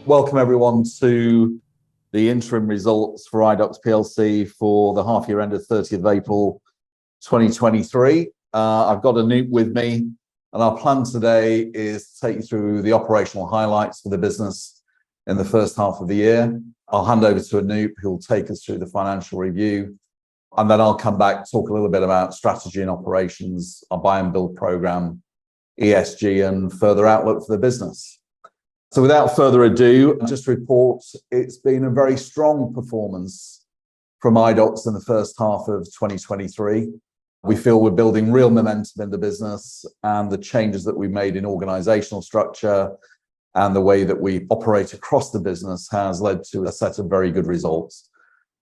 Welcome everyone to the interim results for Idox PLC for the half year ended 30th of April 2023. I've got Anoop with me, and our plan today is to take you through the operational highlights for the business in the first half of the year. I'll hand over to Anoop, who'll take us through the financial review, and then I'll come back, talk a little bit about strategy and operations, our buy and build program, ESG, and further outlook for the business. So without further ado, just report it's been a very strong performance from Idox in the first half of 2023. We feel we're building real momentum in the business, and the changes that we made in organizational structure and the way that we operate across the business has led to a set of very good results.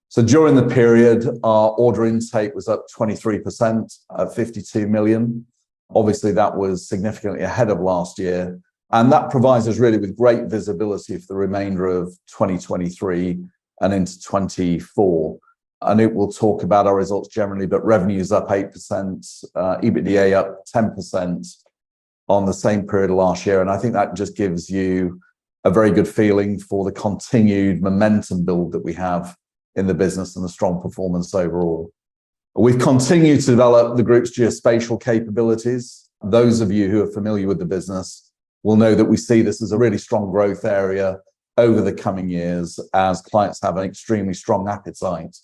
So during the period, our order intake was up 23% at 52 million. Obviously, that was significantly ahead of last year. And that provides us really with great visibility for the remainder of 2023 and into 24. And it will talk about our results generally, but revenue is up 8%, EBITDA up 10% on the same period last year. And I think that just gives you a very good feeling for the continued momentum build that we have in the business and the strong performance overall. We've continued to develop the group's geospatial capabilities. Those of you who are familiar with the business will know that we see this as a really strong growth area over the coming years as clients have an extremely strong appetite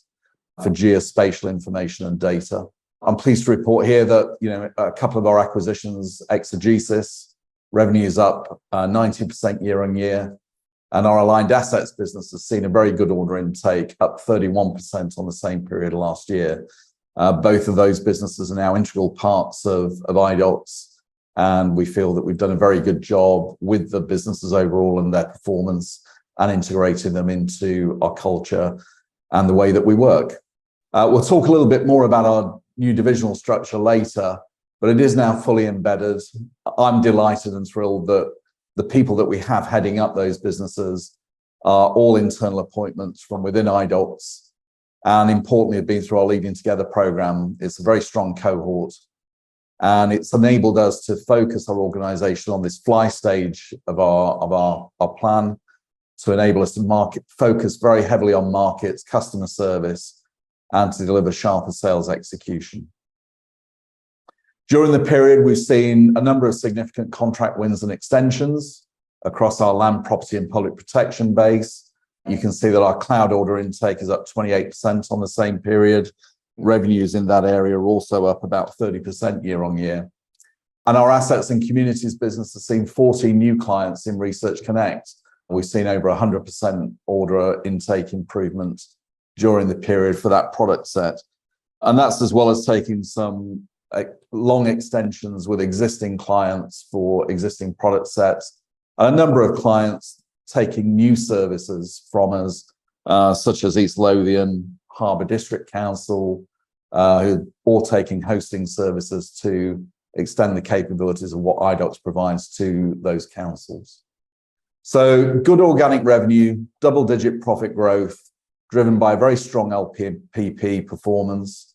for geospatial information and data. I'm pleased to report here that a couple of our acquisitions, Exegesis, revenue is up 90% year on year, and our aligned assets business has seen a very good order intake, up 31% on the same period last year. Both of those businesses are now integral parts of Idox, and we feel that we've done a very good job with the businesses overall and their performance and integrating them into our culture and the way that we work. We'll talk a little bit more about our new divisional structure later, but it is now fully embedded. I'm delighted and thrilled that the people that we have heading up those businesses are all internal appointments from within Idox, and importantly have been through our Leading Together program. It's a very strong cohort, and it's enabled us to focus our organization on this fly stage of our plan to enable us to focus very heavily on markets, customer service, and to deliver sharper sales execution. During the period, we've seen a number of significant contract wins and extensions across our land, property, and public protection base. You can see that our cloud order intake is up 28% on the same period. Revenues in that area are also up about 30% year on year. And our assets and communities business has seen 14 new clients in Research Connect. We've seen over 100% order intake improvement during the period for that product set. And that's as well as taking some long extensions with existing clients for existing product sets, and a number of clients taking new services from us, such as East Lothian, Harbour District Council, who are all taking hosting services to extend the capabilities of what Idox provides to those councils. So good organic revenue, double-digit profit growth, driven by very strong LPPP performance,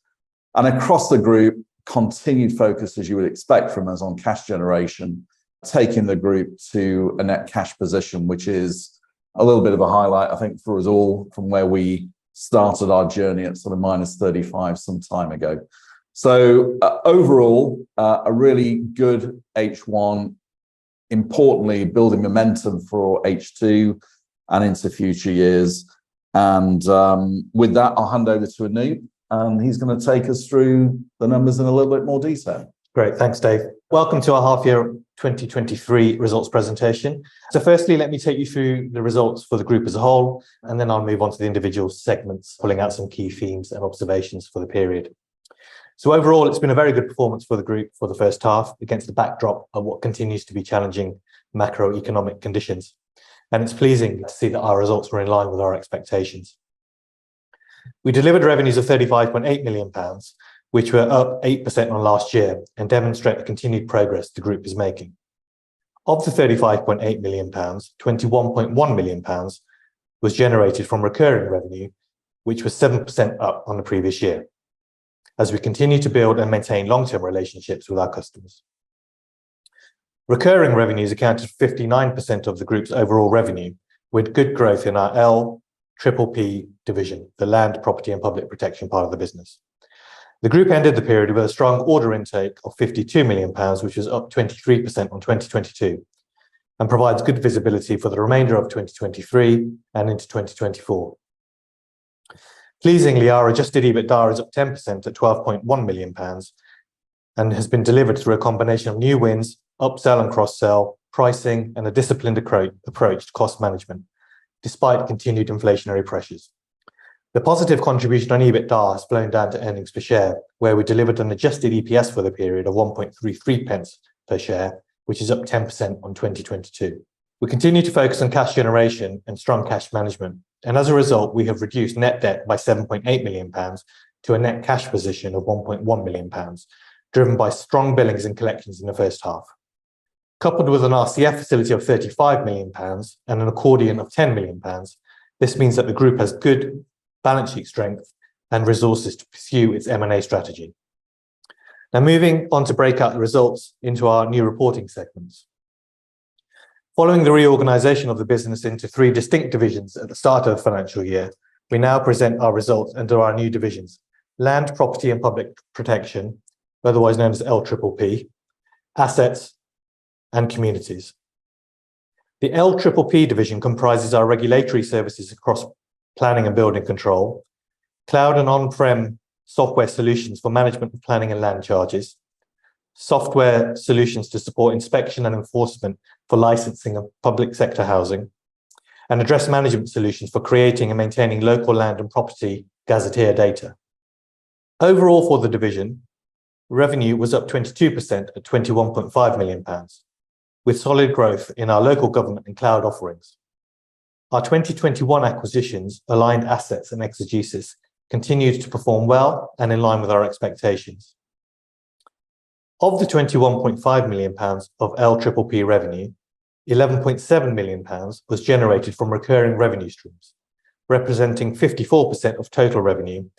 and across the group, continued focus, as you would expect from us, on cash generation, taking the group to a net cash position, which is a little bit of a highlight, I think, for us all from where we started our journey at sort of -35 some time ago. So overall, a really good H1, importantly, building momentum for H2 and into future years. And with that, I'll hand over to Anoop, and he's going to take us through the numbers in a little bit more detail. Great, thanks, Dave. Welcome to our half-year 2023 results presentation. So firstly, let me take you through the results for the group as a whole, and then I'll move on to the individual segments, pulling out some key themes and observations for the period. So overall, it's been a very good performance for the group for the first half against the backdrop of what continues to be challenging macroeconomic conditions. And it's pleasing to see that our results were in line with our expectations. We delivered revenues of £35.8 million, which were up 8% on last year and demonstrate the continued progress the group is making. Of the £35.8 million, £21.1 million was generated from recurring revenue, which was 7% up on the previous year, as we continue to build and maintain long-term relationships with our customers. Recurring revenues accounted for 59% of the group's overall revenue, with good growth in our LPPP division, the Land, Property and Public Protection part of the business. The group ended the period with a strong order intake of £52 million, which was up 23% on 2022, and provides good visibility for the remainder of 2023 and into 2024. Pleasingly, our adjusted EBITDA is up 10% at £12.1 million and has been delivered through a combination of new wins, upsell and cross-sell, pricing, and a disciplined approach to cost management, despite continued inflationary pressures. The positive contribution on EBITDA has flown down to earnings per share, where we delivered an adjusted EPS for the period of 1.33 pence per share, which is up 10% on 2022. We continue to focus on cash generation and strong cash management, and as a result, we have reduced net debt by £7.8 million to a net cash position of £1.1 million, driven by strong billings and collections in the first half. Coupled with an RCF facility of £35 million and an accordion of £10 million, this means that the group has good balance sheet strength and resources to pursue its M&A strategy. Now, moving on to break out the results into our new reporting segments. Following the reorganisation of the business into 3 distinct divisions at the start of the financial year, we now present our results under our new divisions: Land, Property and Public Protection, otherwise known as LPPP, Assets and Communities. The LPPP division comprises our regulatory services across planning and building control, cloud and on-prem software solutions for management of planning and land charges, software solutions to support inspection and enforcement for licensing of public sector housing, and address management solutions for creating and maintaining local land and property gazetteer data. Overall for the division, revenue was up 22% at £21.5 million, with solid growth in our local government and cloud offerings. Our 2021 acquisitions, Aligned Assets and Exegesis, continued to perform well and in line with our expectations. Of the £21.5 million of LPPP revenue, £11.7 million was generated from recurring revenue streams, representing 54% of total revenue,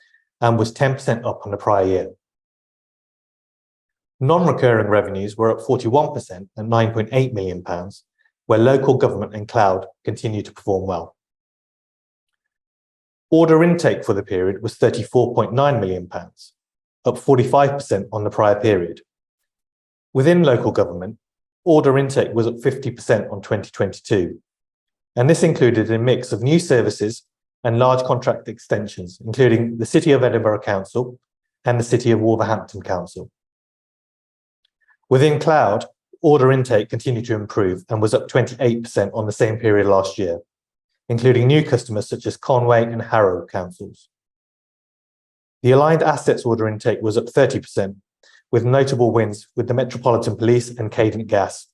and was 10% up on the prior year. Non-recurring revenues were up 41% at £9.8 million, where local government and cloud continue to perform well. Order intake for the period was £34.9 million, up 45% on the prior period. Within local government, order intake was up 50% on 2022, and this included a mix of new services and large contract extensions, including the City of Edinburgh Council and the City of Wolverhampton Council. Within cloud, order intake continued to improve and was up 28% on the same period last year, including new customers such as Conway and Harrow councils. The Aligned Assets order intake was up 30%, with notable wins with the Metropolitan Police and Cadent Gas,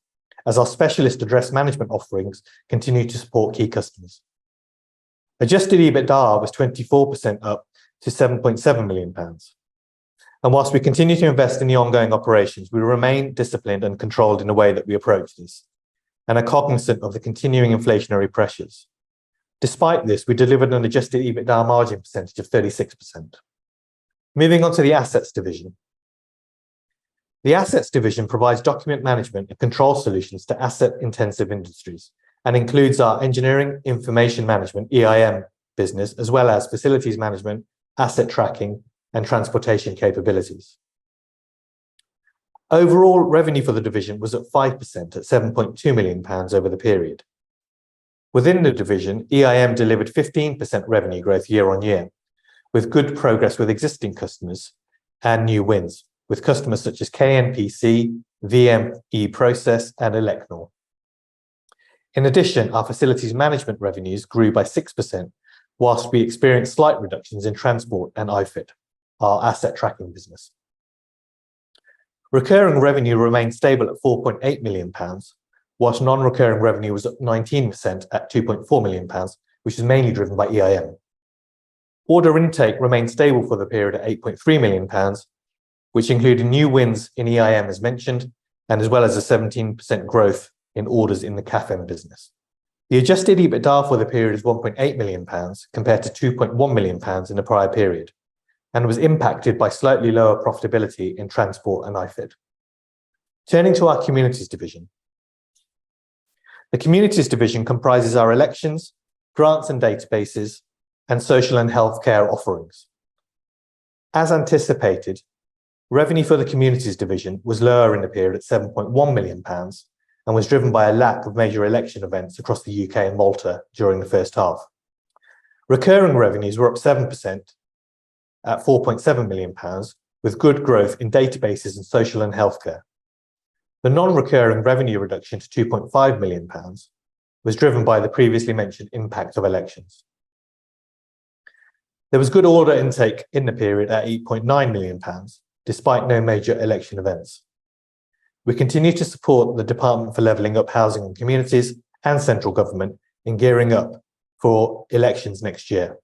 as our specialist address management offerings continue to support key customers. Adjusted EBITDA was 24% up to £7.7 million. And whilst we continue to invest in the ongoing operations, we remain disciplined and controlled in the way that we approach this, and are cognizant of the continuing inflationary pressures. Despite this, we delivered an adjusted EBITDA margin percentage of 36%. Moving on to the Assets division. The Assets division provides document management and control solutions to asset-intensive industries and includes our engineering, information management, EIM business, as well as facilities management, asset tracking, and transportation capabilities. Overall revenue for the division was up 5% at £7.2 million over the period. Within the division, EIM delivered 15% revenue growth year on year, with good progress with existing customers and new wins, with customers such as KNPC, VME Process, and electoral. In addition, our facilities management revenues grew by 6%, whilst we experienced slight reductions in transport and IFIT, our asset tracking business. Recurring revenue remained stable at £4.8 million, whilst non-recurring revenue was up 19% at £2.4 million, which is mainly driven by EIM. Order intake remained stable for the period at £8.3 million, which included new wins in EIM as mentioned, and as well as a 17% growth in orders in the CAFM business. The adjusted EBITDA for the period is £1.8 million compared to £2.1 million in the prior period, and was impacted by slightly lower profitability in transport and IFID. Turning to our Communities division. The communities division comprises our elections, grants and databases, and social and healthcare offerings. As anticipated, revenue for the communities division was lower in the period at £7.1 million and was driven by a lack of major election events across the UK and Malta during the first half. Recurring revenues were up 7% at £4.7 million, with good growth in databases and social and healthcare. The non-recurring revenue reduction to £2.5 million was driven by the previously mentioned impact of elections. There was good order intake in the period at £8.9 million, despite no major election events. We continue to support the Department for Levelling Up Housing and Communities and central government in gearing up for elections next year.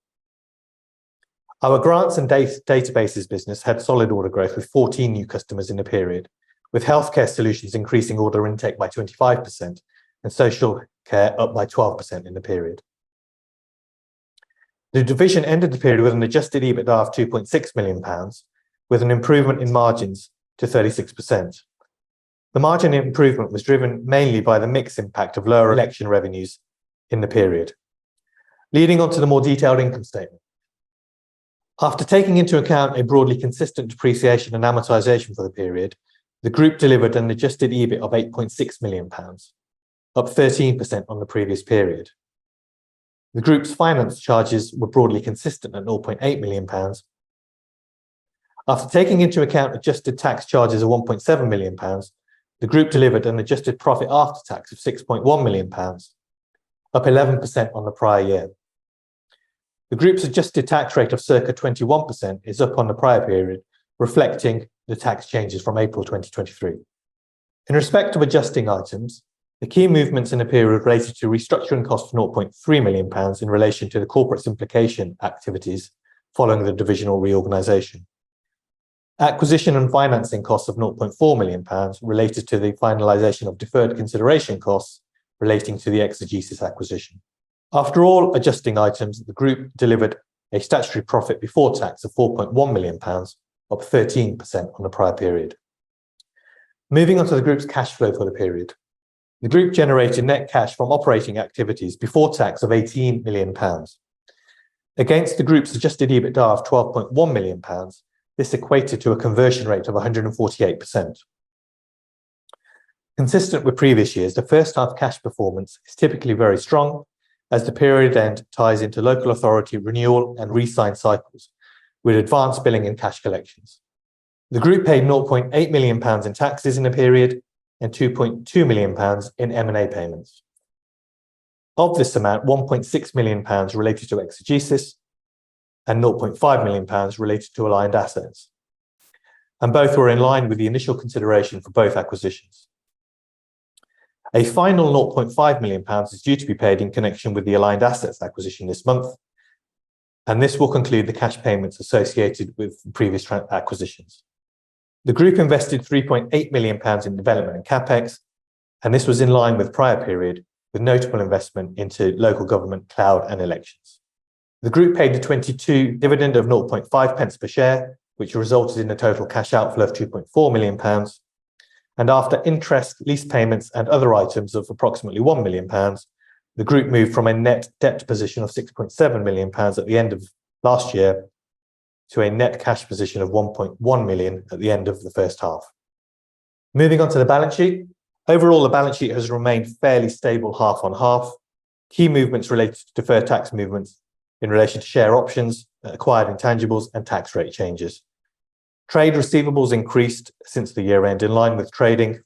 Our grants and databases business had solid order growth with 14 new customers in the period, with healthcare solutions increasing order intake by 25% and social care up by 12% in the period. The division ended the period with an adjusted EBITDA of £2.6 million, with an improvement in margins to 36%. The margin improvement was driven mainly by the mixed impact of lower election revenues in the period. Leading on to the more detailed income statement. After taking into account a broadly consistent depreciation and amortization for the period, the group delivered an adjusted EBIT of £8.6 million, up 13% on the previous period. The group's finance charges were broadly consistent at £0.8 million. After taking into account adjusted tax charges of £1.7 million, the group delivered an adjusted profit after tax of £6.1 million, up 11% on the prior year. The group's adjusted tax rate of circa 21% is up on the prior period, reflecting the tax changes from April 2023. In respect of adjusting items, the key movements in the period related to restructuring costs of £0.3 million in relation to the corporate simplification activities following the divisional reorganisation. Acquisition and financing costs of £0.4 million related to the finalisation of deferred consideration costs relating to the Exegesis acquisition. After all adjusting items, the group delivered a statutory profit before tax of £4.1 million, up 13% on the prior period. Moving on to the group's cash flow for the period. The group generated net cash from operating activities before tax of £18 million. Against the group's adjusted EBITDA of £12.1 million, this equated to a conversion rate of 148%. Consistent with previous years, the first half cash performance is typically very strong, as the period end ties into local authority renewal and re-sign cycles, with advanced billing and cash collections. The group paid £0.8 million in taxes in the period and £2.2 million in M&A payments. Of this amount, £1.6 million related to Exegesis and £0.5 million related to aligned assets. And both were in line with the initial consideration for both acquisitions. A final £0.5 million is due to be paid in connection with the aligned assets acquisition this month, and this will conclude the cash payments associated with previous acquisitions. The group invested £3.8 million in development and CapEx, and this was in line with prior period, with notable investment into local government, cloud and elections. The group paid the 22 dividend of 0.5 pence per share, which resulted in a total cash outflow of £2.4 million. And after interest, lease payments and other items of approximately £1 million, the group moved from a net debt position of £6.7 million at the end of last year to a net cash position of £1.1 million at the end of the first half. Moving on to the balance sheet. Overall, the balance sheet has remained fairly stable half on half. Key movements related to deferred tax movements in relation to share options, acquired intangibles and tax rate changes. Trade receivables increased since the year end in line with trading,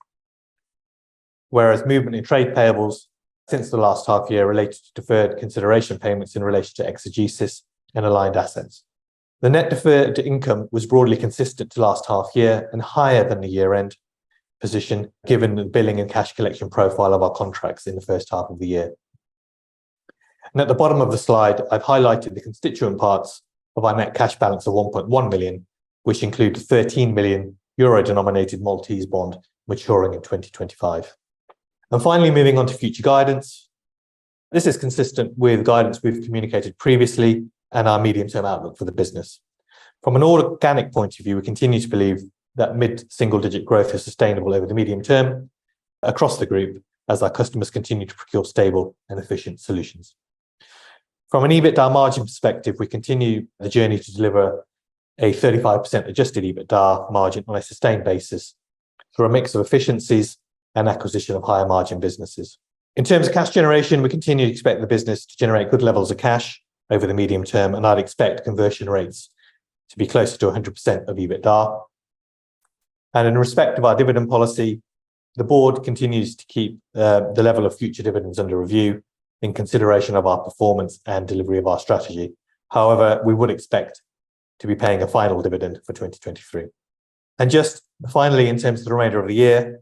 whereas movement in trade payables since the last half year related to deferred consideration payments in relation to Exegesis and aligned assets. The net deferred income was broadly consistent to last half year and higher than the year end position, given the billing and cash collection profile of our contracts in the first half of the year. And at the bottom of the slide, I've highlighted the constituent parts of our net cash balance of 1.1 million, which include the 13 million euro denominated Maltese bond maturing in 2025. And finally, moving on to future guidance. This is consistent with guidance we've communicated previously and our medium-term outlook for the business. From an organic point of view, we continue to believe that mid-single-digit growth is sustainable over the medium term across the group, as our customers continue to procure stable and efficient solutions. From an EBITDA margin perspective, we continue the journey to deliver a 35% adjusted EBITDA margin on a sustained basis through a mix of efficiencies and acquisition of higher margin businesses. In terms of cash generation, we continue to expect the business to generate good levels of cash over the medium term, and I'd expect conversion rates to be closer to 100% of EBITDA. And in respect of our dividend policy, the board continues to keep the level of future dividends under review in consideration of our performance and delivery of our strategy. However, we would expect to be paying a final dividend for 2023. And just finally, in terms of the remainder of the year,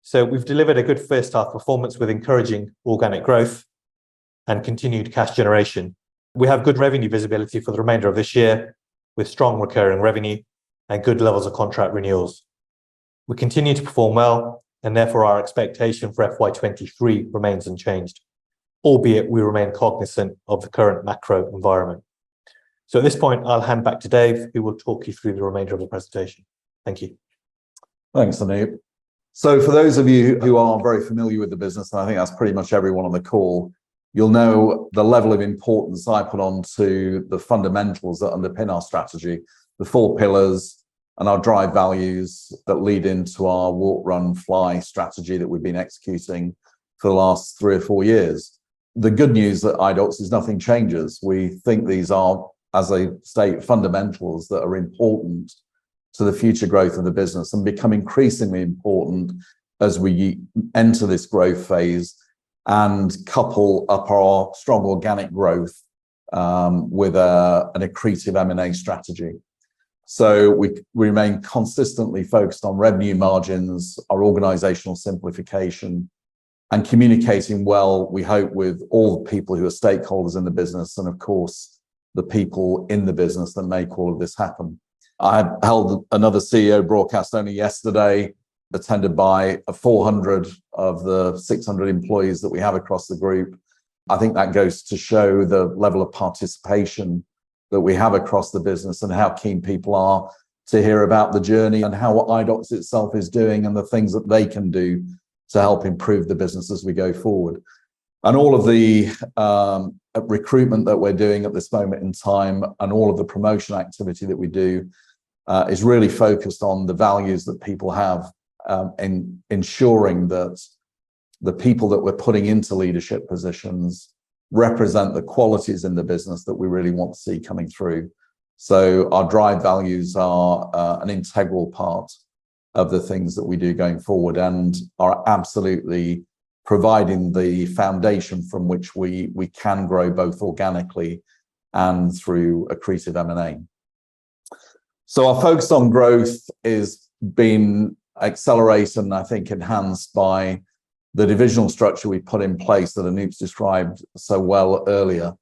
so we've delivered a good first half performance with encouraging organic growth and continued cash generation. We have good revenue visibility for the remainder of this year with strong recurring revenue and good levels of contract renewals. We continue to perform well, and therefore our expectation for FY23 remains unchanged, albeit we remain cognizant of the current macro environment. So at this point, I'll hand back to Dave, who will talk you through the remainder of the presentation. Thank you. Thanks, Anoop. So for those of you who are very familiar with the business, and I think that's pretty much everyone on the call, you'll know the level of importance I put onto the fundamentals that underpin our strategy, the 4 pillars and our drive values that lead into our walk, run, fly strategy that we've been executing for the last 3 or 4 years. The good news at Idox is nothing changes. We think these are, as I state, fundamentals that are important to the future growth of the business and become increasingly important as we enter this growth phase and couple up our strong organic growth with an accretive M&A strategy. So we remain consistently focused on revenue margins, our organizational simplification, and communicating well, we hope, with all the people who are stakeholders in the business and, of course, the people in the business that make all of this happen. I held another CEO broadcast only yesterday, attended by 400 of the 600 employees that we have across the group. I think that goes to show the level of participation that we have across the business and how keen people are to hear about the journey and how Idox itself is doing and the things that they can do to help improve the business as we go forward. And all of the recruitment that we're doing at this moment in time and all of the promotion activity that we do is really focused on the values that people have in ensuring that the people that we're putting into leadership positions represent the qualities in the business that we really want to see coming through. So our drive values are an integral part of the things that we do going forward and are absolutely providing the foundation from which we can grow both organically and through accretive M&A. So our focus on growth is being accelerated and I think enhanced by the divisional structure we put in place that Anoop's described so well earlier.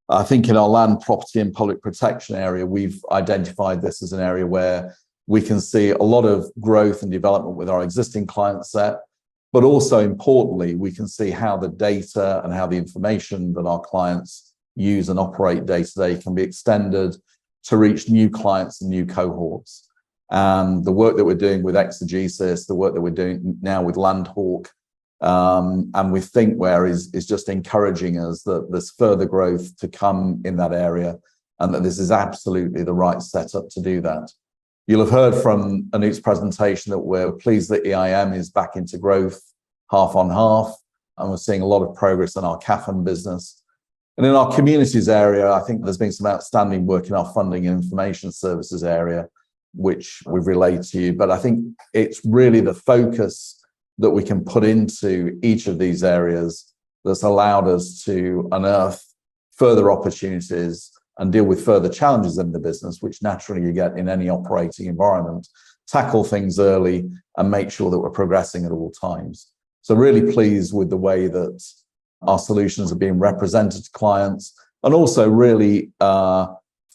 I think in our land, property and public protection area, we've identified this as an area where we can see a lot of growth and development with our existing client set, but also importantly, we can see how the data and how the information that our clients use and operate day to day can be extended to reach new clients and new cohorts. And the work that we're doing with exegesis, the work that we're doing now with Landhawk, and with Thinkware is just encouraging us that there's further growth to come in that area and that this is absolutely the right setup to do that. You'll have heard from Anoop's presentation that we're pleased that EIM is back into growth half on half, and we're seeing a lot of progress in our CAFM business. And in our communities area, I think there's been some outstanding work in our funding and information services area, which we've relayed to you. But I think it's really the focus that we can put into each of these areas that's allowed us to unearth further opportunities and deal with further challenges in the business, which naturally you get in any operating environment, tackle things early and make sure that we're progressing at all times. So really pleased with the way that our solutions are being represented to clients and also really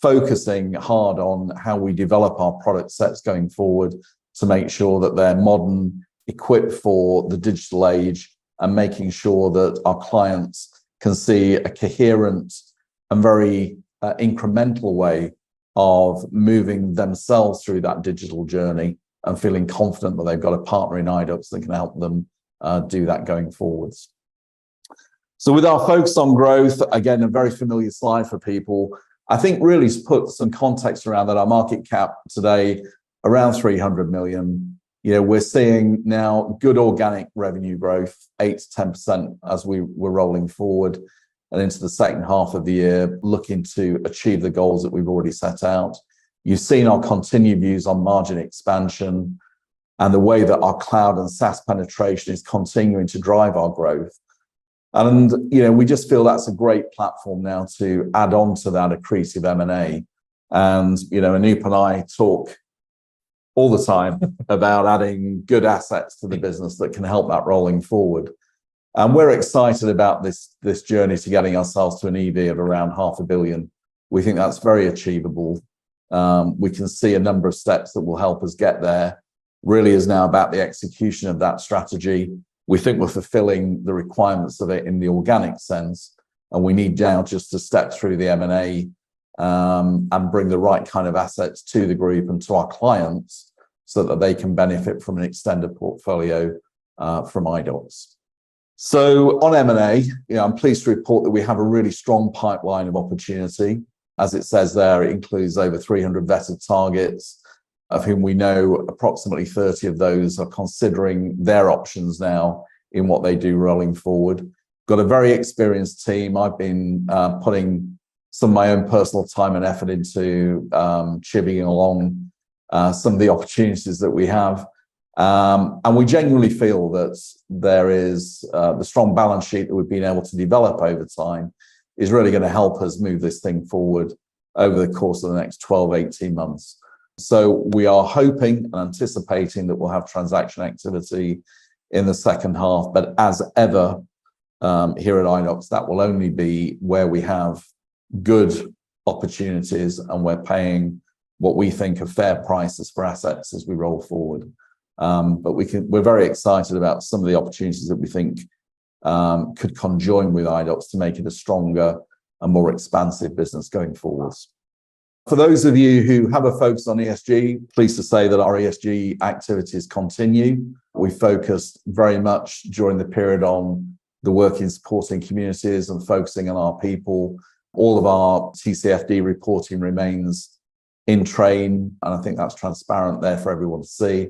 focusing hard on how we develop our product sets going forward to make sure that they're modern, equipped for the digital age, and making sure that our clients can see a coherent and very incremental way of moving themselves through that digital journey and feeling confident that they've got a partner in Idox that can help them do that going forwards. So with our focus on growth, again, a very familiar slide for people, I think really to put some context around that, our market cap today, around 300 million. We're seeing now good organic revenue growth, 8 to 10% as we were rolling forward and into the second half of the year, looking to achieve the goals that we've already set out. You've seen our continued views on margin expansion and the way that our cloud and SaaS penetration is continuing to drive our growth. And, we just feel that's a great platform now to add on to that accretive M&A. And, Anoop and I talk all the time about adding good assets to the business that can help that rolling forward. And we're excited about this journey to getting ourselves to an EV of around $500 million. We think that's very achievable. We can see a number of steps that will help us get there. Really is now about the execution of that strategy. We think we're fulfilling the requirements of it in the organic sense, and we need now just to step through the M&A and bring the right kind of assets to the group and to our clients so that they can benefit from an extended portfolio from Idox. So on M&A, I'm pleased to report that we have a really strong pipeline of opportunity. As it says there, it includes over 300 vetted targets, of whom we know approximately 30 of those are considering their options now in what they do rolling forward. Got a very experienced team. I've been putting some of my own personal time and effort into chipping along some of the opportunities that we have. And we genuinely feel that there is the strong balance sheet that we've been able to develop over time is really going to help us move this thing forward over the course of the next 12, 18 months. So we are hoping and anticipating that we'll have transaction activity in the second half. But as ever, here at Idox, that will only be where we have good opportunities and we're paying what we think are fair prices for assets as we roll forward. But we're very excited about some of the opportunities that we think could conjoin with Idox to make it a stronger and more expansive business going forwards. For those of you who have a focus on ESG, pleased to say that our ESG activities continue. We focused very much during the period on the work in supporting communities and focusing on our people. All of our TCFD reporting remains in train, and I think that's transparent there for everyone to see.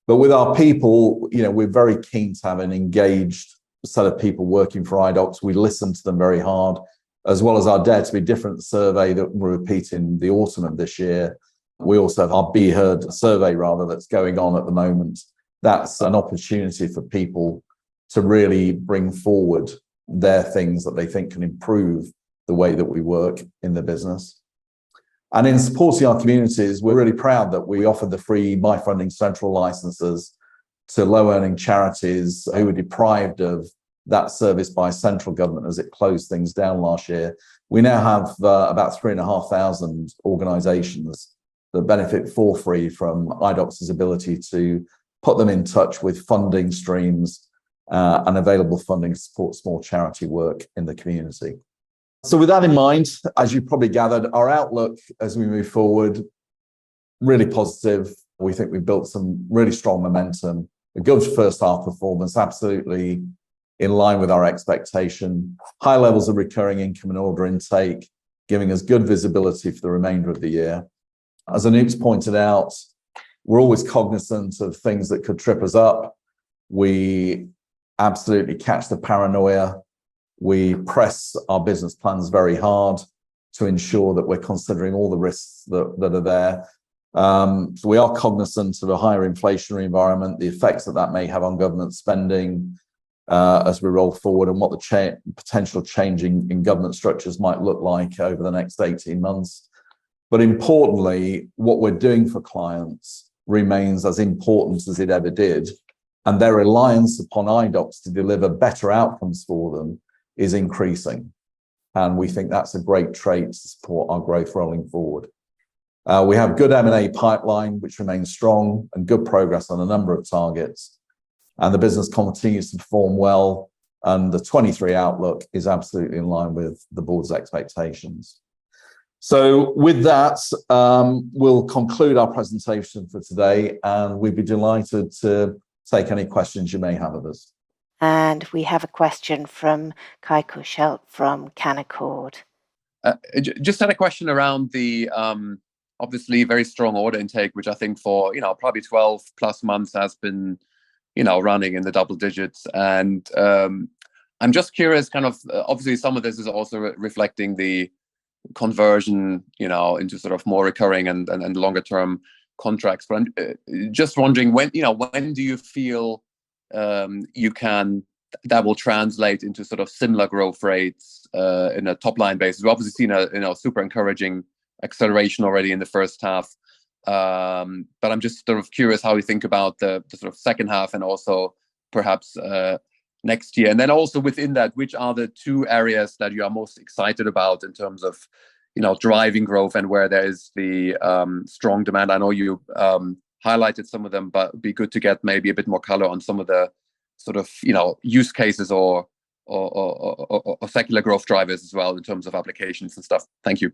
But with our people, we're very keen to have an engaged set of people working for Idox. We listen to them very hard, as well as our Dare to Be Different survey that we're repeating the autumn of this year. We also have our Be Heard survey, that's going on at the moment. That's an opportunity for people to really bring forward their things that they think can improve the way that we work in the business. And in supporting our communities, we're really proud that we offered the free My Funding Central licenses to low-earning charities who were deprived of that service by central government as it closed things down last year. We now have about 3,500 organisations that benefit for free from Idox's ability to put them in touch with funding streams and available funding to support small charity work in the community. So with that in mind, as you probably gathered, our outlook as we move forward, really positive. We think we've built some really strong momentum, a good first half performance, absolutely in line with our expectation, high levels of recurring income and order intake, giving us good visibility for the remainder of the year. As Anoop's pointed out, we're always cognizant of things that could trip us up. We absolutely catch the paranoia. We press our business plans very hard to ensure that we're considering all the risks that are there. So we are cognizant of a higher inflationary environment, the effects that may have on government spending as we roll forward, and what the potential changing in government structures might look like over the next 18 months. But importantly, what we're doing for clients remains as important as it ever did, and their reliance upon Idox to deliver better outcomes for them is increasing. And we think that's a great trait to support our growth rolling forward. We have good M&A pipeline, which remains strong, and good progress on a number of targets. And the business continues to perform well, and the 23 outlook is absolutely in line with the board's expectations. So with that, we'll conclude our presentation for today, and we'd be delighted to take any questions you may have of us. And we have a question from Kai Kushelt from Canaccord. Just had a question around the obviously very strong order intake, which I think for probably 12 plus months has been running in the double digits. And I'm just curious, kind of obviously some of this is also reflecting the conversion into sort of more recurring and longer term contracts. But I'm just wondering when do you feel that will translate into sort of similar growth rates in a top line basis? We've obviously seen a super encouraging acceleration already in the first half, but I'm just sort of curious how you think about the sort of second half and also perhaps next year. And then also within that, which are the two areas that you are most excited about in terms of driving growth and where there is the strong demand? I know you highlighted some of them, but it'd be good to get maybe a bit more color on some of the sort of use cases or secular growth drivers as well in terms of applications and stuff. Thank you.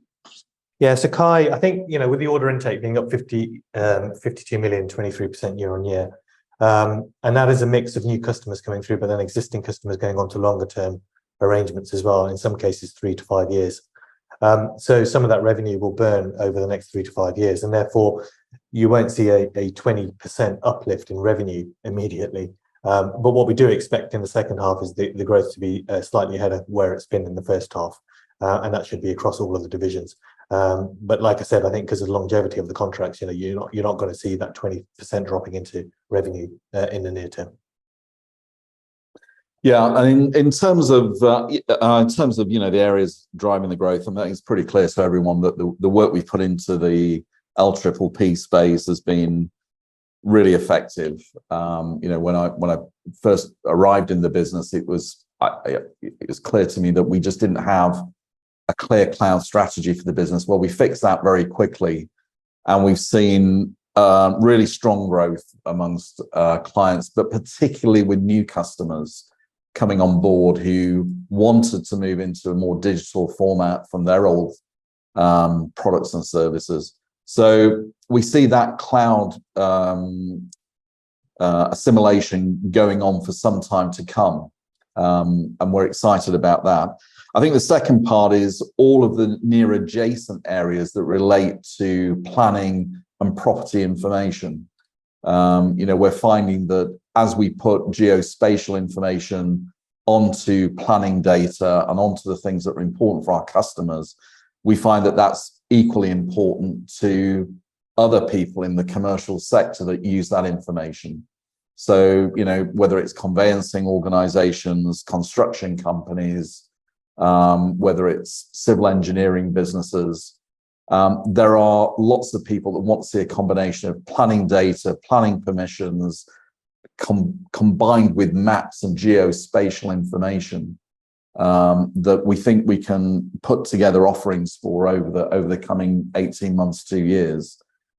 Yeah, so Kai, I think with the order intake being up 52 million, 23% year on year, and that is a mix of new customers coming through, but then existing customers going on to longer term arrangements as well, in some cases 3 to 5 years. So some of that revenue will burn over the next 3 to 5 years, and therefore you won't see a 20% uplift in revenue immediately. But what we do expect in the second half is the growth to be slightly ahead of where it's been in the first half, and that should be across all of the divisions. But like I said, I think because of the longevity of the contracts, you're not going to see that 20% dropping into revenue in the near term. Yeah, and in terms of the areas driving the growth, I think it's pretty clear to everyone that the work we've put into the LPPP space has been really effective. When I first arrived in the business, it was clear to me that we just didn't have a clear cloud strategy for the business. Well, we fixed that very quickly, and we've seen really strong growth amongst clients, but particularly with new customers coming on board who wanted to move into a more digital format from their old products and services. So we see that cloud assimilation going on for some time to come, and we're excited about that. I think the second part is all of the near adjacent areas that relate to planning and property information. We're finding that as we put geospatial information onto planning data and onto the things that are important for our customers, we find that that's equally important to other people in the commercial sector that use that information. So, whether it's conveyancing organizations, construction companies, whether it's civil engineering businesses, there are lots of people that want to see a combination of planning data, planning permissions, combined with maps and geospatial information, that we think we can put together offerings for over the coming 18 months, 2 years,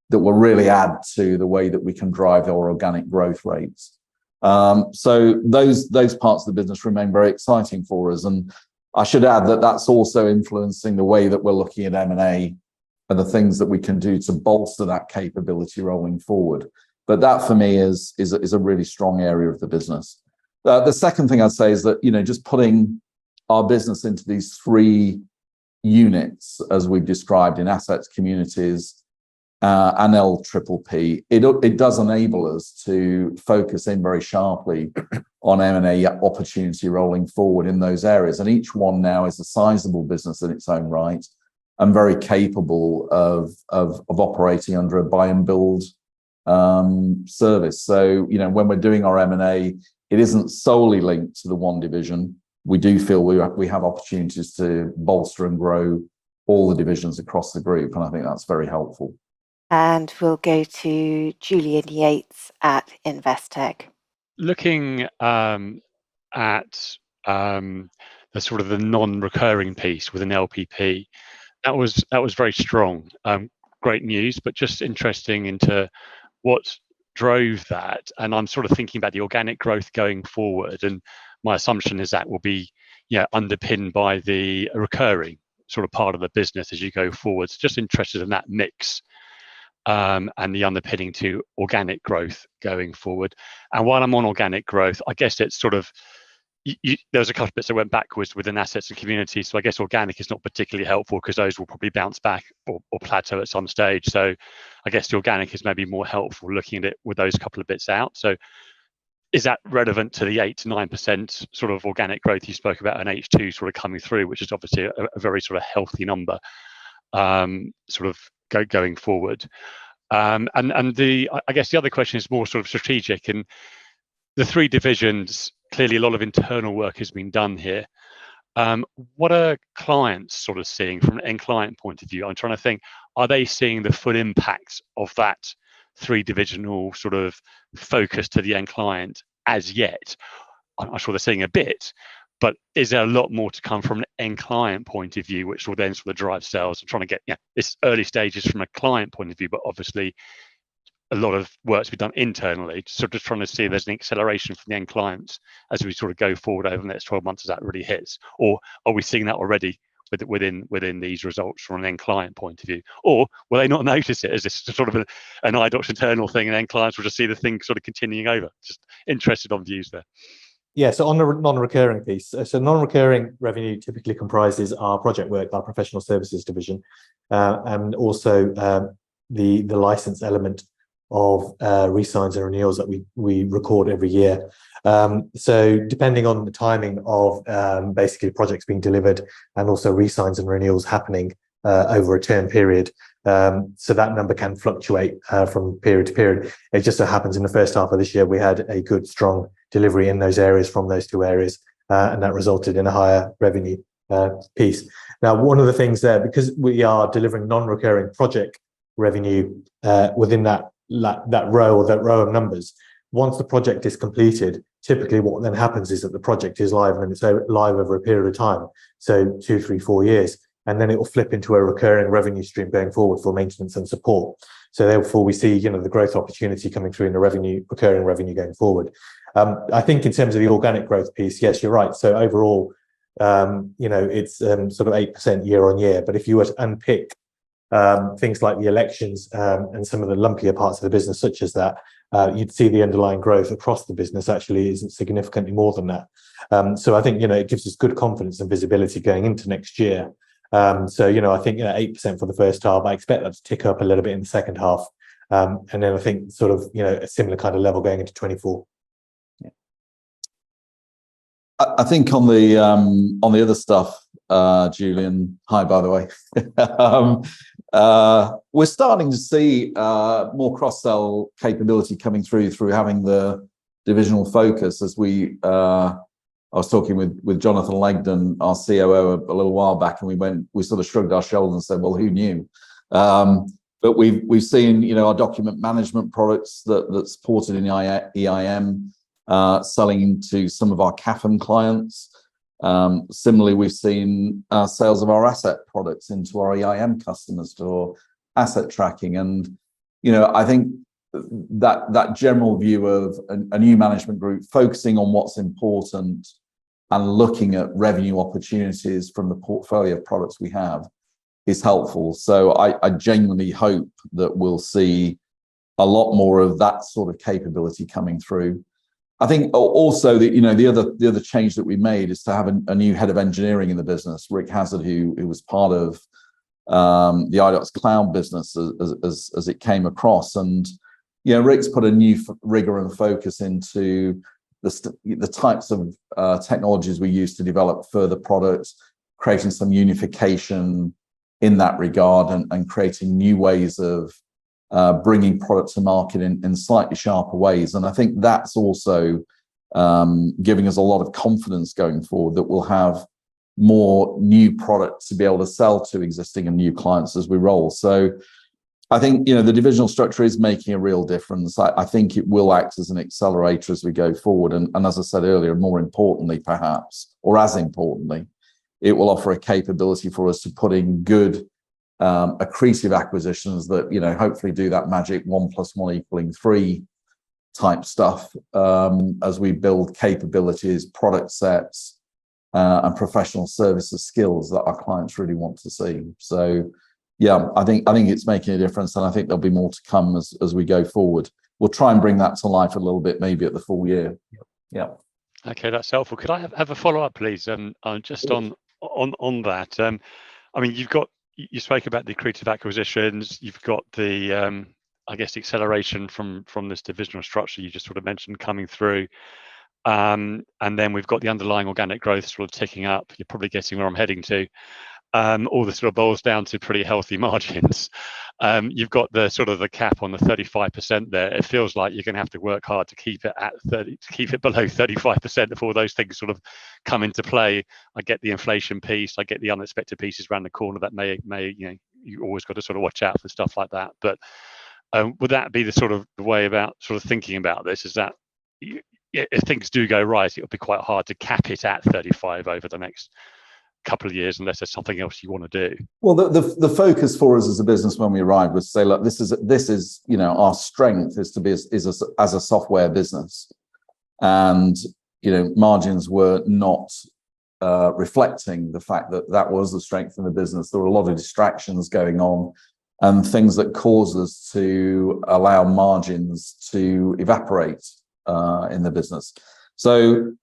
that will really add to the way that we can drive our organic growth rates. So those parts of the business remain very exciting for us. And I should add that that's also influencing the way that we're looking at M&A and the things that we can do to bolster that capability rolling forward. But that for me is a really strong area of the business. The second thing I'd say is that, just putting our business into these 3 units, as we've described in assets, communities, and LPPP, it does enable us to focus in very sharply on M&A opportunity rolling forward in those areas. And each one now is a sizable business in its own right and very capable of operating under a buy and build service. So, when we're doing our M&A, it isn't solely linked to the one division. We do feel we have opportunities to bolster and grow all the divisions across the group, and I think that's very helpful. And we'll go to Julian Yates at Investec. Looking at the sort of the non-recurring piece within LPP, that was very strong. Great news, but just interesting into what drove that. And I'm sort of thinking about the organic growth going forward, and my assumption is that will be underpinned by the recurring sort of part of the business as you go forward. So just interested in that mix. And the underpinning to organic growth going forward. And while I'm on organic growth, I guess it's sort of there was a couple of bits that went backwards within assets and community. So I guess organic is not particularly helpful because those will probably bounce back or plateau at some stage. So I guess the organic is maybe more helpful looking at it with those couple of bits out. So is that relevant to the 8 to 9% sort of organic growth you spoke about in H2 sort of coming through, which is obviously a very sort of healthy number sort of going forward? And I guess the other question is more sort of strategic, and the three divisions, clearly a lot of internal work has been done here. What are clients sort of seeing from an end client point of view? I'm trying to think, are they seeing the full impact of that three divisional sort of focus to the end client as yet? I'm sure they're seeing a bit, but is there a lot more to come from an end client point of view, which will then sort of drive sales? I'm trying to get, it's early stages from a client point of view, but obviously a lot of work to be done internally, sort of trying to see if there's an acceleration from the end clients as we sort of go forward over the next 12 months as that really hits. Or are we seeing that already within these results from an end client point of view? Or will they not notice it as this sort of an Idox internal thing, and end clients will just see the thing sort of continuing over? Just interested on views there. Yeah, so on the non-recurring piece, so non-recurring revenue typically comprises our project work, our professional services division, and also the license element of re-signs and renewals that we record every year. So depending on the timing of basically projects being delivered and also re-signs and renewals happening over a term period, so that number can fluctuate from period to period. It just so happens in the first half of this year we had a good strong delivery in those areas from those two areas, and that resulted in a higher revenue piece. Now, one of the things there, because we are delivering non-recurring project revenue within that row or that row of numbers, once the project is completed, typically what then happens is that the project is live, and it's live over a period of time, so 2, 3, 4 years, and then it will flip into a recurring revenue stream going forward for maintenance and support. So therefore we see the growth opportunity coming through in the recurring revenue going forward. I think in terms of the organic growth piece, yes, you're right. So overall, it's sort of 8% year on year, but if you were to unpick things like the elections and some of the lumpier parts of the business such as that, you'd see the underlying growth across the business actually isn't significantly more than that. So I think it gives us good confidence and visibility going into next year. So I think 8% for the first half. I expect that to tick up a little bit in the second half, and then I think sort of a similar kind of level going into 24. I think on the other stuff, Julian, hi, by the way, we're starting to see more cross-sell capability coming through having the divisional focus. As I was talking with Jonathan Legdon, our COO, a little while back, and we sort of shrugged our shoulders and said, well, who knew? But we've seen our document management products that's supported in EIM, selling into some of our CAFM clients. Similarly, we've seen sales of our asset products into our EIM customers for asset tracking. And, I think that general view of a new management group focusing on what's important and looking at revenue opportunities from the portfolio of products we have is helpful. So I genuinely hope that we'll see a lot more of that sort of capability coming through. I think also that the other change that we made is to have a new head of engineering in the business, Rick Hazard, who was part of the Idox Cloud business as it came across. And Rick's put a new rigor and focus into the types of technologies we use to develop further products, creating some unification in that regard, and creating new ways of bringing products to market in slightly sharper ways. And I think that's also giving us a lot of confidence going forward that we'll have more new products to be able to sell to existing and new clients as we roll. So I think, the divisional structure is making a real difference. I think it will act as an accelerator as we go forward. And as I said earlier, more importantly, perhaps, or as importantly, it will offer a capability for us to put in good accretive acquisitions that hopefully do that magic 1 + 1 = 3 type stuff as we build capabilities, product sets, and professional services skills that our clients really want to see. So yeah, I think it's making a difference, and I think there'll be more to come as we go forward. We'll try and bring that to life a little bit, maybe at the full year. Yeah. Okay, that's helpful. Could I have a follow-up, please? Just on that. I mean, you spoke about the accretive acquisitions. You've got the I guess the acceleration from this divisional structure you just sort of mentioned coming through. And then we've got the underlying organic growth sort of ticking up. You're probably getting where I'm heading to. All this sort of boils down to pretty healthy margins. You've got the sort of the cap on the 35% there. It feels like you're going to have to work hard to keep it at 30, to keep it below 35% before those things sort of come into play. I get the inflation piece. I get the unexpected pieces around the corner that may you always got to sort of watch out for stuff like that. But would that be the sort of the way about sort of thinking about this? Is that if things do go right, it would be quite hard to cap it at 35 over the next couple of years unless there's something else you want to do? Well, the focus for us as a business when we arrived was to say, look, this is our strength is to be as a software business, and margins were not reflecting the fact that was the strength in the business. There were a lot of distractions going on and things that caused us to allow margins to evaporate in the business. So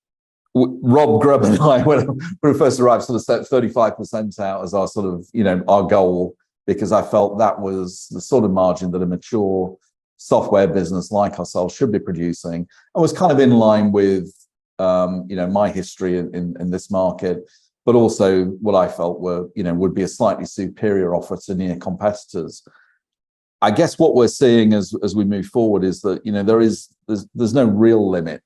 Rob Grubb and I, when we first arrived, sort of set 35% out as our sort of, our goal, because I felt that was the sort of margin that a mature software business like ourselves should be producing, and was kind of in line with, my history in this market, but also what I felt were, would be a slightly superior offer to near competitors. I guess what we're seeing as we move forward is that there's no real limit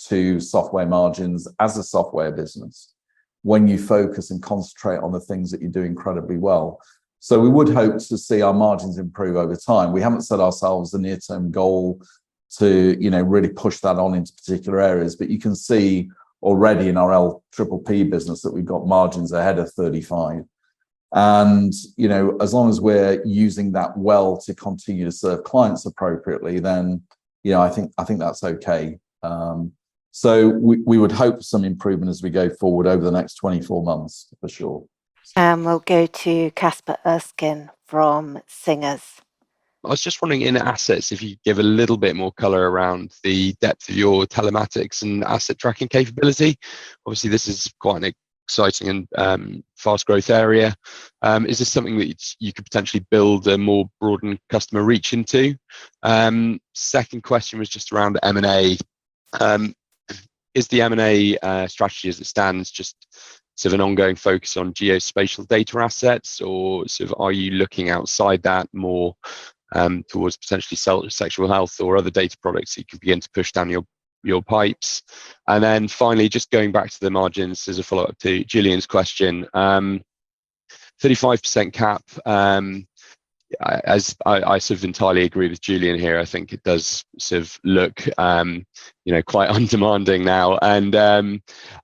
to software margins as a software business when you focus and concentrate on the things that you do incredibly well. So we would hope to see our margins improve over time. We haven't set ourselves a near-term goal to really push that on into particular areas, but you can see already in our LPP business that we've got margins ahead of 35. And as long as we're using that well to continue to serve clients appropriately, then I think that's okay. So we would hope some improvement as we go forward over the next 24 months for sure. We'll go to Casper Erskine from Singers. I was just wondering, in assets, if you give a little bit more color around the depth of your telematics and asset tracking capability. Obviously, this is quite an exciting and fast growth area. Is this something that you could potentially build a more broadened customer reach into? Second question was just around M&A. Is the M&A strategy as it stands just sort of an ongoing focus on geospatial data assets, or sort of are you looking outside that more towards potentially sexual health or other data products that you can begin to push down your pipes? And then finally, just going back to the margins as a follow-up to Julian's question, 35% cap. As I sort of entirely agree with Julian here. I think it does sort of look, quite undemanding now. And I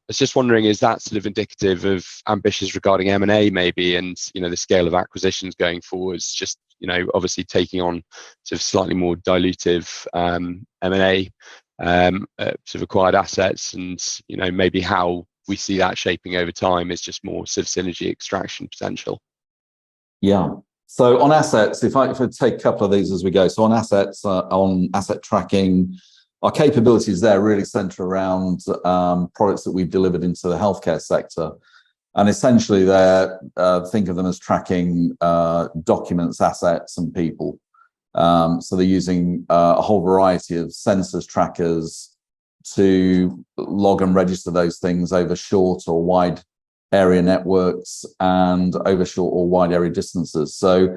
was just wondering, is that sort of indicative of ambitions regarding M&A maybe, and the scale of acquisitions going forwards? Just obviously taking on sort of slightly more dilutive M&A, sort of acquired assets, and maybe how we see that shaping over time is just more sort of synergy extraction potential. Yeah. So on assets, if I take a couple of these as we go. So on assets, on asset tracking, our capabilities there really center around products that we've delivered into the healthcare sector. And essentially think of them as tracking documents, assets, and people. So they're using a whole variety of sensors, trackers to log and register those things over short or wide area networks and over short or wide area distances. So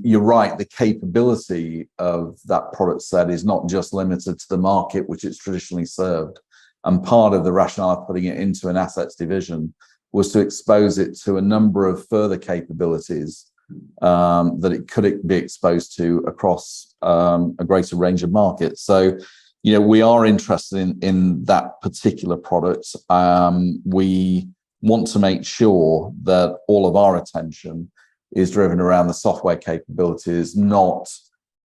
you're right, the capability of that product set is not just limited to the market which it's traditionally served. And part of the rationale of putting it into an assets division was to expose it to a number of further capabilities that it could be exposed to across a greater range of markets. So, we are interested in that particular product. We want to make sure that all of our attention is driven around the software capabilities, not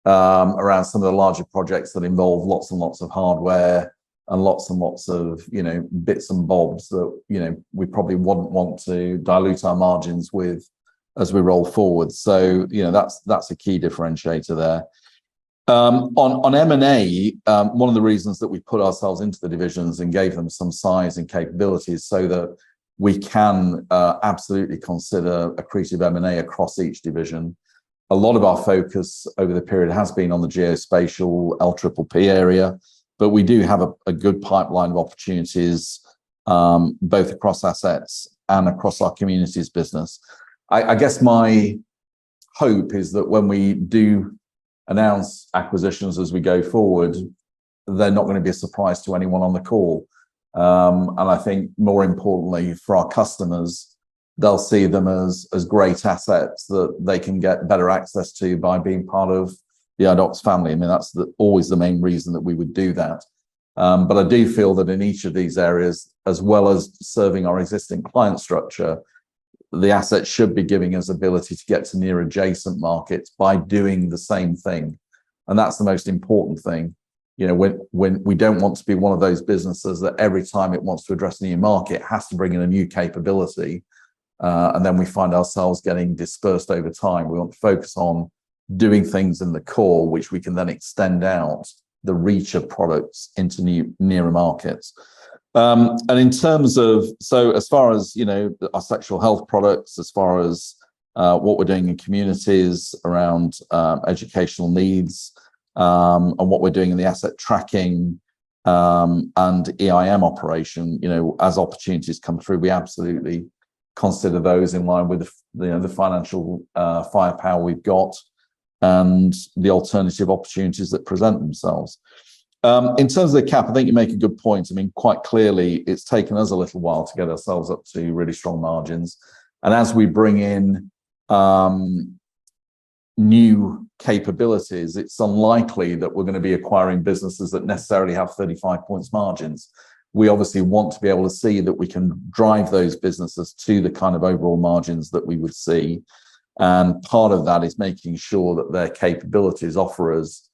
around some of the larger projects that involve lots and lots of hardware and lots of bits and bobs that we probably wouldn't want to dilute our margins with as we roll forward. So that's a key differentiator there. On M&A, one of the reasons that we put ourselves into the divisions and gave them some size and capabilities so that we can absolutely consider accretive M&A across each division. A lot of our focus over the period has been on the geospatial LPP area, but we do have a good pipeline of opportunities, both across assets and across our communities business. I guess my hope is that when we do announce acquisitions as we go forward, they're not going to be a surprise to anyone on the call. And I think more importantly for our customers, they'll see them as great assets that they can get better access to by being part of the Idox family. I mean, that's always the main reason that we would do that. But I do feel that in each of these areas, as well as serving our existing client structure, the assets should be giving us ability to get to near adjacent markets by doing the same thing. And that's the most important thing. You know, when we don't want to be one of those businesses that every time it wants to address a new market, has to bring in a new capability. And then we find ourselves getting dispersed over time. We want to focus on doing things in the core, which we can then extend out the reach of products into nearer markets. And in terms of, so as far as, you know, our sexual health products, as far as what we're doing in communities around educational needs, and what we're doing in the asset tracking and EIM operation, you know, as opportunities come through, we absolutely consider those in line with the financial firepower we've got and the alternative opportunities that present themselves. In terms of the cap, I think you make a good point. I mean, quite clearly, it's taken us a little while to get ourselves up to really strong margins. And as we bring in new capabilities, it's unlikely that we're going to be acquiring businesses that necessarily have 35 points margins. We obviously want to be able to see that we can drive those businesses to the kind of overall margins that we would see. And part of that is making sure that their capabilities offer us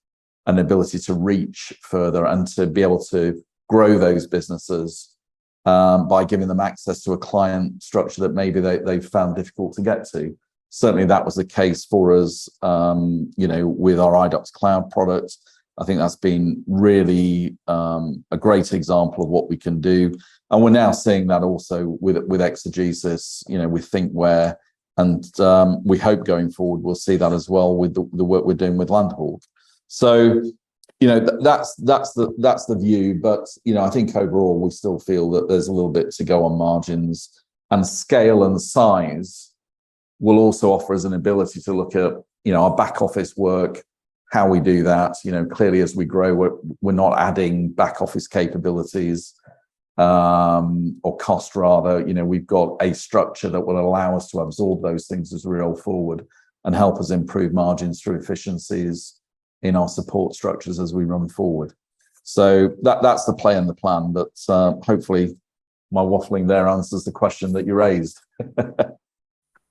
an ability to reach further and to be able to grow those businesses by giving them access to a client structure that maybe they've found difficult to get to. Certainly that was the case for us, you know, with our Idox Cloud product. I think that's been really a great example of what we can do. And we're now seeing that also with Exegesis, you know, with Thinkware, and we hope going forward we'll see that as well with the work we're doing with Landhawk. So, you know, that's the view. But, you know, I think overall we still feel that there's a little bit to go on margins, and scale and size will also offer us an ability to look at, you know, our back office work, how we do that. You know, clearly as we grow, we're not adding back office capabilities or cost rather. You know, we've got a structure that will allow us to absorb those things as we roll forward and help us improve margins through efficiencies in our support structures as we run forward. So that's the play and the plan. But hopefully my waffling there answers the question that you raised.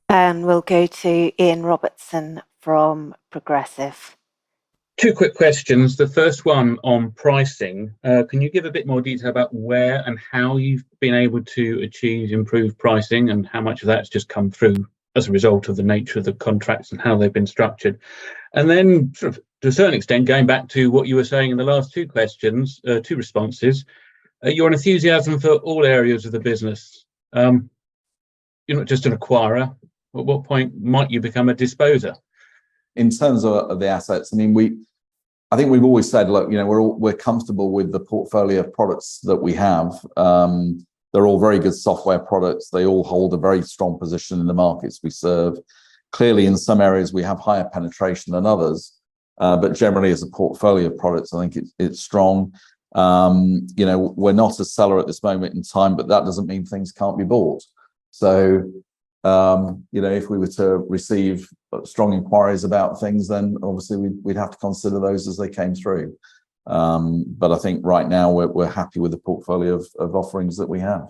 And we'll go to Ian Robertson from Progressive. Two quick questions. The first one on pricing. Can you give a bit more detail about where and how you've been able to achieve improved pricing, and how much of that's just come through as a result of the nature of the contracts and how they've been structured? And then sort of to a certain extent, going back to what you were saying in the last two questions, two responses, your enthusiasm for all areas of the business. You're not just an acquirer. At what point might you become a disposer? In terms of the assets, I mean, I think we've always said, look, you know, we're comfortable with the portfolio of products that we have. They're all very good software products. They all hold a very strong position in the markets we serve. Clearly, in some areas we have higher penetration than others, but generally as a portfolio of products, I think it's strong. You know, we're not a seller at this moment in time, but that doesn't mean things can't be bought. So, you know, if we were to receive strong inquiries about things, then obviously we'd have to consider those as they came through. But I think right now we're happy with the portfolio of offerings that we have.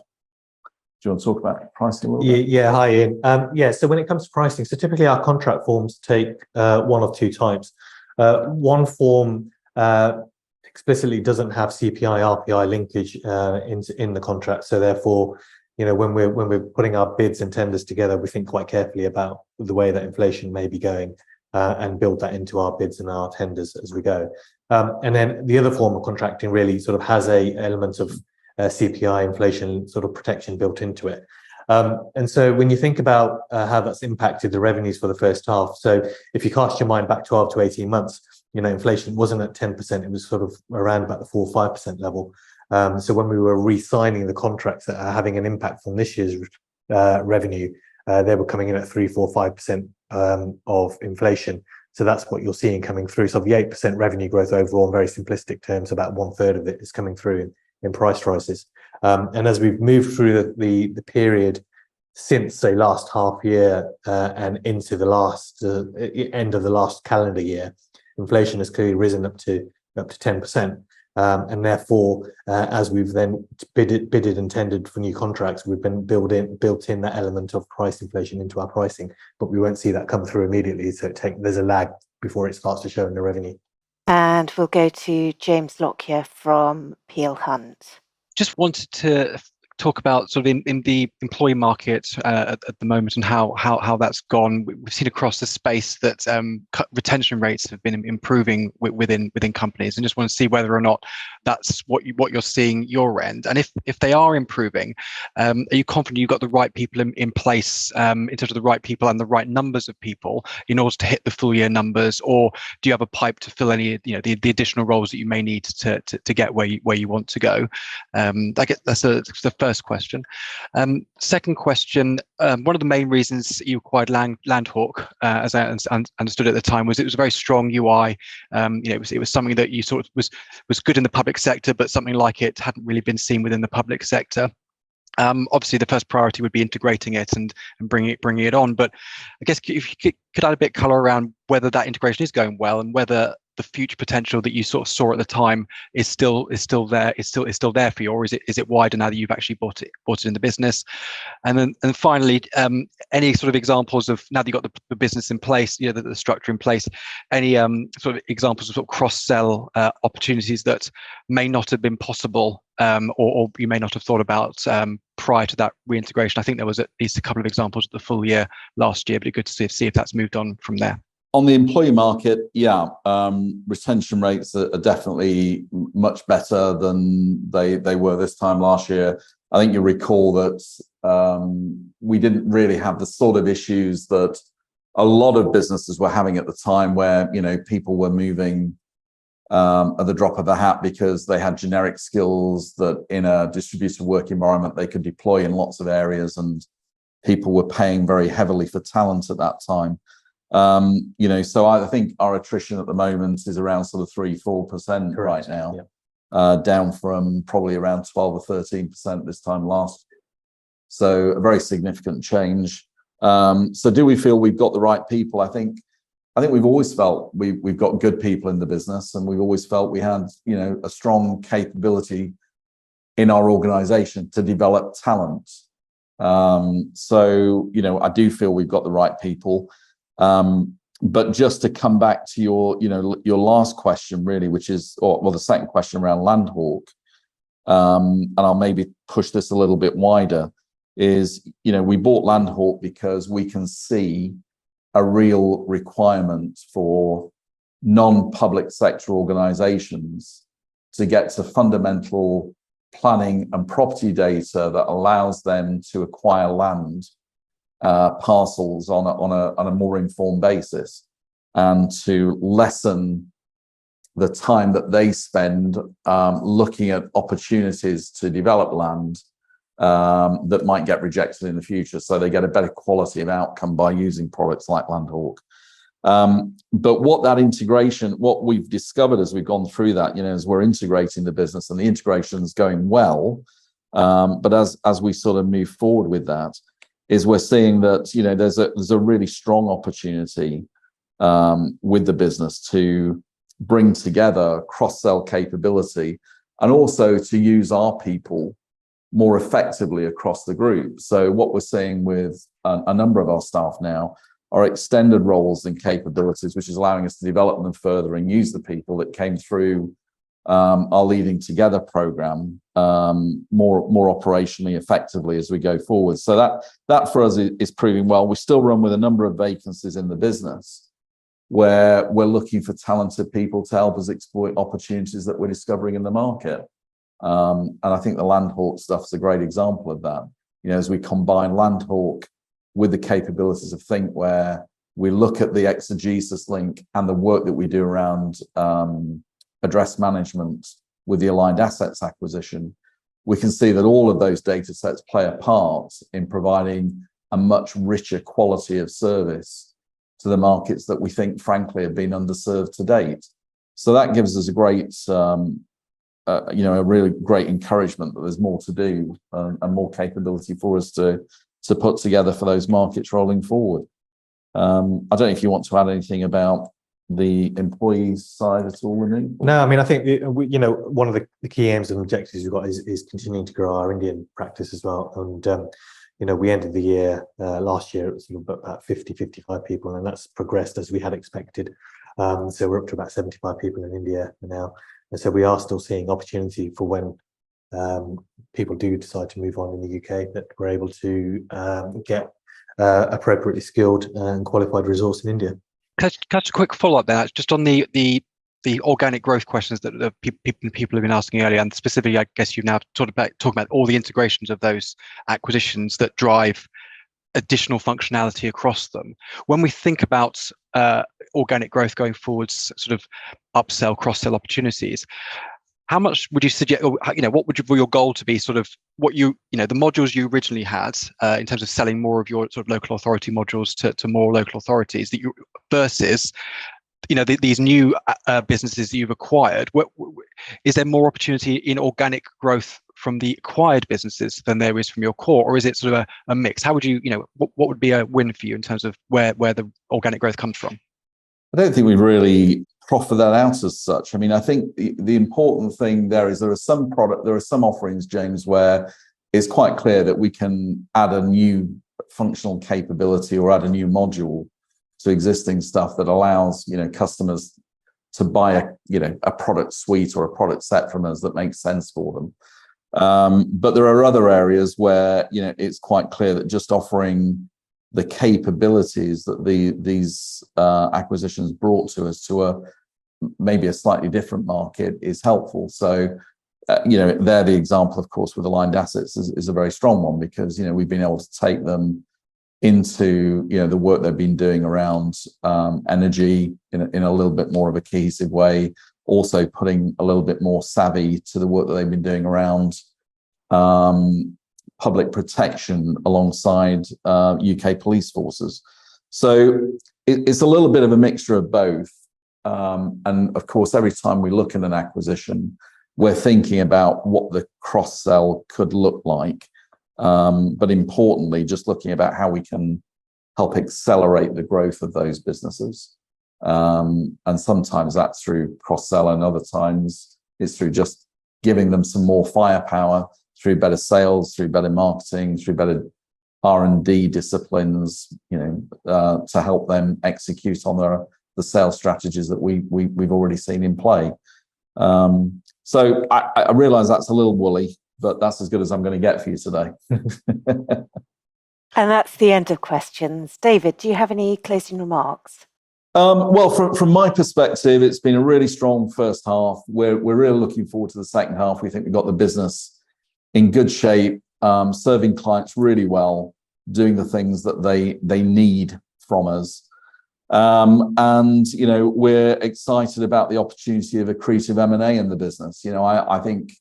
Do you want to talk about pricing a little bit? Yeah, hi Ian. Yeah, so when it comes to pricing, so typically our contract forms take one of two types. One form explicitly doesn't have CPI, RPI linkage in the contract, so therefore, you know, when we're putting our bids and tenders together, we think quite carefully about the way that inflation may be going, and build that into our bids and our tenders as we go. And then the other form of contracting really sort of has a element of CPI inflation sort of protection built into it. And so when you think about how that's impacted the revenues for the first half, so if you cast your mind back 12 to 18 months, inflation wasn't at 10%, it was sort of around about the 4 or 5% level. So when we were re-signing the contracts that are having an impact on this year's revenue, they were coming in at 3, 4, 5% of inflation. So that's what you're seeing coming through. So the 8% revenue growth overall, in very simplistic terms, about 1/3 of it is coming through in price rises. And as we've moved through the period since, say, last half year and into the last end of the last calendar year, inflation has clearly risen up to 10%. And therefore, as we've then bidded and tendered for new contracts, we've been built in that element of price inflation into our pricing, but we won't see that come through immediately. So there's a lag before it starts to show in the revenue. And we'll go to James Lockyer from Peel Hunt. Just wanted to talk about sort of in the employee market at the moment and how that's gone. We've seen across the space that retention rates have been improving within companies, and just want to see whether or not that's what you're seeing your end, and if they are improving, are you confident you've got the right people in place in terms of the right people and the right numbers of people in order to hit the full year numbers, or do you have a pipe to fill any the additional roles that you may need to get where you want to go? I guess that's the first question. Second question, one of the main reasons you acquired Landhawk, as I understood at the time, was it was a very strong UI. It was something that you sort of was good in the public sector, but something like it hadn't really been seen within the public sector. Obviously, the first priority would be integrating it and bringing it on. But I guess if you could add a bit color around whether that integration is going well and whether the future potential that you sort of saw at the time is still there for you, or is it wider now that you've actually bought it in the business? And finally, any sort of examples of, now that you've got the business in place, the structure in place, any sort of examples of sort of cross-sell opportunities that may not have been possible, or you may not have thought about prior to that reintegration? I think there was at least a couple of examples of the full year last year, but it's good to see if that's moved on from there. On the employee market, retention rates are definitely much better than they were this time last year. I think you recall that we didn't really have the sort of issues that a lot of businesses were having at the time, where people were moving at the drop of a hat because they had generic skills that in a distributed work environment they could deploy in lots of areas, and people were paying very heavily for talent at that time. So I think our attrition at the moment is around sort of 3-4% right now, down from probably around 12 or 13% this time last year. So a very significant change. So do we feel we've got the right people? I think we've always felt we've got good people in the business, and we've always felt we had a strong capability in our organization to develop talent. So I do feel we've got the right people. But just to come back to your last question, really, which is, the second question around Landhawk, and I'll maybe push this a little bit wider, is, we bought Landhawk because we can see a real requirement for non-public sector organizations to get to fundamental planning and property data that allows them to acquire land parcels on a more informed basis, and to lessen the time that they spend looking at opportunities to develop land that might get rejected in the future. So they get a better quality of outcome by using products like Landhawk. But what we've discovered as we've gone through that, as we're integrating the business, and the integration's going well, but as we sort of move forward with that, is we're seeing that there's a really strong opportunity with the business to bring together cross-sell capability, and also to use our people more effectively across the group. So what we're seeing with a number of our staff now are extended roles and capabilities, which is allowing us to develop them further and use the people that came through our Leading Together program more operationally effectively as we go forward. So that for us is proving well. We still run with a number of vacancies in the business, where we're looking for talented people to help us exploit opportunities that we're discovering in the market. And I think the Landhawk stuff is a great example of that. You know, as we combine Landhawk with the capabilities of Think, where we look at the exegesis link and the work that we do around address management with the Aligned Assets acquisition, we can see that all of those data sets play a part in providing a much richer quality of service to the markets that we think, frankly, have been underserved to date. So that gives us a great, a really great encouragement that there's more to do and more capability for us to put together for those markets rolling forward. I don't know if you want to add anything about the employees side at all, Anoop? No, I mean, I think one of the key aims and objectives we've got is continuing to grow our Indian practice as well. And we ended the year last year it was about 55 people, and that's progressed as we had expected. So we're up to about 75 people in India now, and so we are still seeing opportunity for when people do decide to move on in the UK, that we're able to get appropriately skilled and qualified resource in India. Can I just a quick follow-up there, just on the organic growth questions that people have been asking earlier, and specifically, I guess you've now talking about all the integrations of those acquisitions that drive additional functionality across them. When we think about organic growth going forwards, sort of upsell, cross-sell opportunities, how much would you suggest, what would your goal to be, sort of what the modules you originally had in terms of selling more of your sort of local authority modules to more local authorities versus these new businesses that you've acquired? Is there more opportunity in organic growth from the acquired businesses than there is from your core, or is it sort of a mix? How would you, what would be a win for you in terms of where the organic growth comes from? I don't think we've really proffered that out as such. I mean, I think the important thing there is there are some offerings, James, where it's quite clear that we can add a new functional capability or add a new module to existing stuff that allows customers to buy a product suite or a product set from us that makes sense for them. But there are other areas where it's quite clear that just offering the capabilities that these acquisitions brought to us to maybe a slightly different market is helpful. So they're the example, of course, with Aligned Assets is a very strong one, because we've been able to take them into the work they've been doing around energy in a little bit more of a cohesive way, also putting a little bit more savvy to the work that they've been doing around public protection alongside UK police forces. So it's a little bit of a mixture of both. And of course, every time we look at an acquisition, we're thinking about what the cross-sell could look like. But importantly, just looking about how we can help accelerate the growth of those businesses. And sometimes that's through cross-sell, and other times it's through just giving them some more firepower through better sales, through better marketing, through better R&D disciplines, to help them execute on the sales strategies that we've already seen in play. So I realise that's a little woolly, but that's as good as I'm going to get for you today. And that's the end of questions. David, do you have any closing remarks? Well, from my perspective, it's been a really strong first half. We're really looking forward to the second half. We think we've got the business in good shape, serving clients really well, doing the things that they need from us. And we're excited about the opportunity of accretive M&A in the business. I think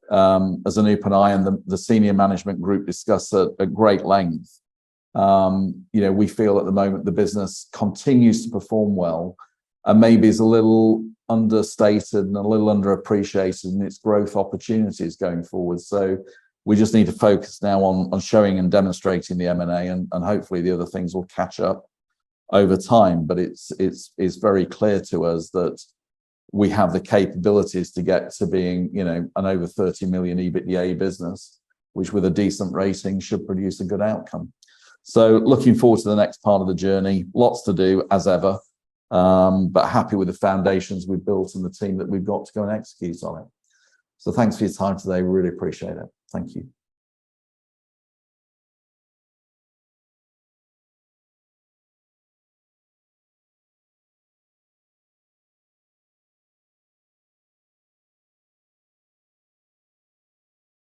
as Anoop and I and the senior management group discuss at great length, we feel at the moment the business continues to perform well and maybe is a little understated and a little underappreciated in its growth opportunities going forward. So we just need to focus now on showing and demonstrating the M&A, and hopefully the other things will catch up over time. But it's very clear to us that we have the capabilities to get to being, an over 30 million EBITDA business, which with a decent rating should produce a good outcome. So looking forward to the next part of the journey. Lots to do as ever, but happy with the foundations we've built and the team that we've got to go and execute on it. So thanks for your time today. We really appreciate it. Thank you.